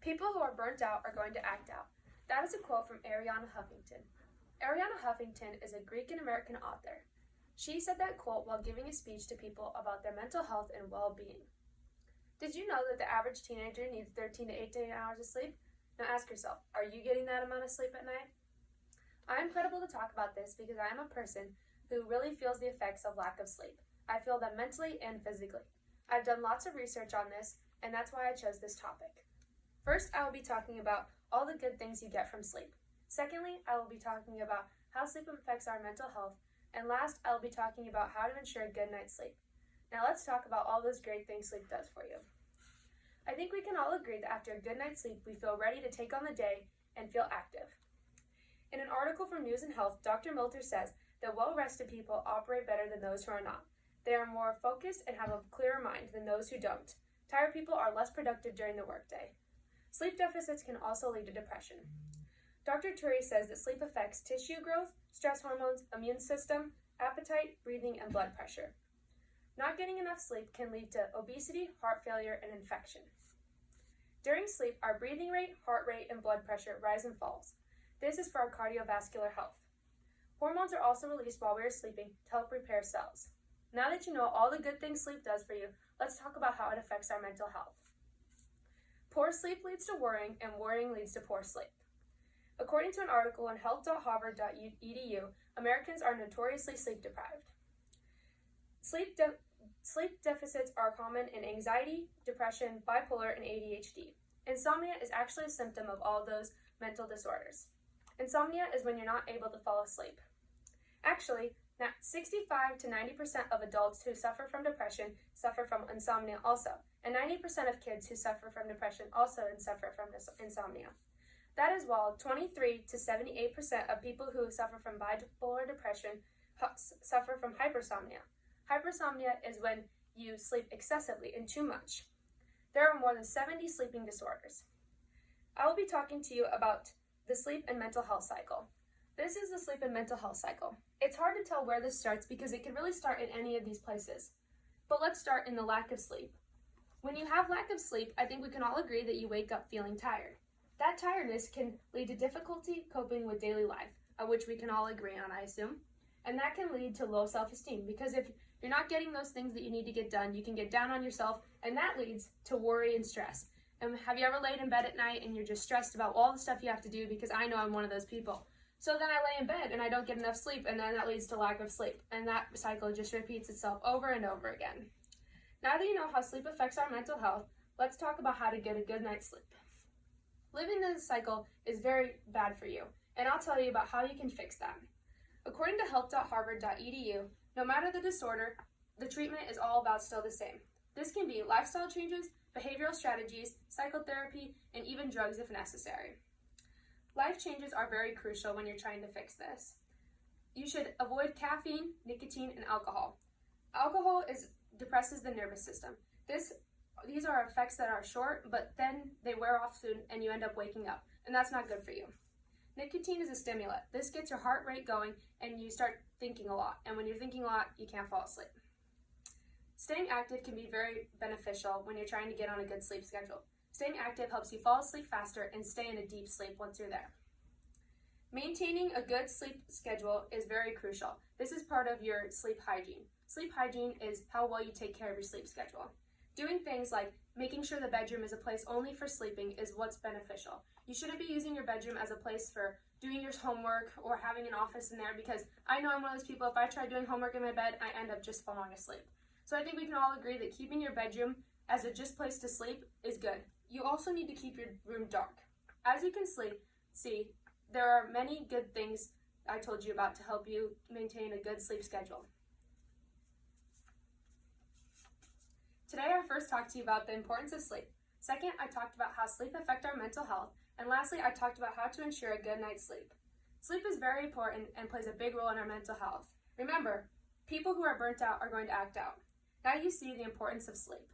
People who are burnt out are going to act out. That is a quote from Arianna Huffington. Arianna Huffington is a Greek and American author. She said that quote while giving a speech to people about their mental health and well-being. Did you know that the average teenager needs 13 to 18 hours of sleep? Now ask yourself, are you getting that amount of sleep at night? I am credible to talk about this because I am a person who really feels the effects of lack of sleep. I feel them mentally and physically. I've done lots of research on this, and that's why I chose this topic. First, I will be talking about all the good things you get from sleep. Secondly, I will be talking about how sleep affects our mental health. And last, I will be talking about how to ensure a good night's sleep. Now let's talk about all those great things sleep does for you. I think we can all agree that after a good night's sleep, we feel ready to take on the day and feel active. In an article from News and Health, Dr. Milter says that well-rested people operate better than those who are not. They are more focused and have a clearer mind than those who don't. Tired people are less productive during the workday. Sleep deficits can also lead to depression. Dr. Turi says that sleep affects tissue growth, stress hormones, immune system, appetite, breathing, and blood pressure. Not getting enough sleep can lead to obesity, heart failure, and infection. During sleep, our breathing rate, heart rate, and blood pressure rise and falls. This is for our cardiovascular health. Hormones are also released while we are sleeping to help repair cells. Now that you know all the good things sleep does for you, let's talk about how it affects our mental health. Poor sleep leads to worrying, and worrying leads to poor sleep. According to an article on health.harvard.edu, Americans are notoriously sleep deprived. Sleep deficits are common in anxiety, depression, bipolar, and ADHD. Insomnia is actually a symptom of all those mental disorders. Insomnia is when you're not able to fall asleep. Actually, 65 to 90% of adults who suffer from depression suffer from insomnia also, and 90% of kids who suffer from depression also suffer from insomnia. That is while 23 to 78% of people who suffer from bipolar depression suffer from hypersomnia. Hypersomnia is when you sleep excessively and too much. There are more than 70 sleeping disorders. I will be talking to you about the sleep and mental health cycle. This is the sleep and mental health cycle. It's hard to tell where this starts because it could really start in any of these places. But let's start in the lack of sleep. When you have lack of sleep, I think we can all agree that you wake up feeling tired. That tiredness can lead to difficulty coping with daily life, which we can all agree on, I assume. And that can lead to low self-esteem because if you're not getting those things that you need to get done, you can get down on yourself, and that leads to worry and stress. And have you ever laid in bed at night and you're just stressed about all the stuff you have to do? Because I know I'm one of those people. So then I lay in bed and I don't get enough sleep, and then that leads to lack of sleep. And that cycle just repeats itself over and over again. Now that you know how sleep affects our mental health, let's talk about how to get a good night's sleep. Living this cycle is very bad for you, and I'll tell you about how you can fix that. According to health.harvard.edu, no matter the disorder, the treatment is all about still the same. This can be lifestyle changes, behavioral strategies, psychotherapy, and even drugs if necessary. Life changes are very crucial when you're trying to fix this. You should avoid caffeine, nicotine, and alcohol. Alcohol depresses the nervous system. These are effects that are short, but then they wear off soon and you end up waking up, and that's not good for you. Nicotine is a stimulant. This gets your heart rate going and you start thinking a lot, and when you're thinking a lot, you can't fall asleep. Staying active can be very beneficial when you're trying to get on a good sleep schedule. Staying active helps you fall asleep faster and stay in a deep sleep once you're there. Maintaining a good sleep schedule is very crucial. This is part of your sleep hygiene. Sleep hygiene is how well you take care of your sleep schedule. Doing things like making sure the bedroom is a place only for sleeping is what's beneficial. You shouldn't be using your bedroom as a place for doing your homework or having an office in there, because I know I'm one of those people, if I try doing homework in my bed, I end up just falling asleep. So I think we can all agree that keeping your bedroom as a just place to sleep is good. You also need to keep your room dark. As you can see, there are many good things I told you about to help you maintain a good sleep schedule. Today I first talked to you about the importance of sleep. Second, I talked about how sleep affects our mental health. And lastly, I talked about how to ensure a good night's sleep. Sleep is very important and plays a big role in our mental health. Remember, people who are burnt out are going to act out. Now you see the importance of sleep.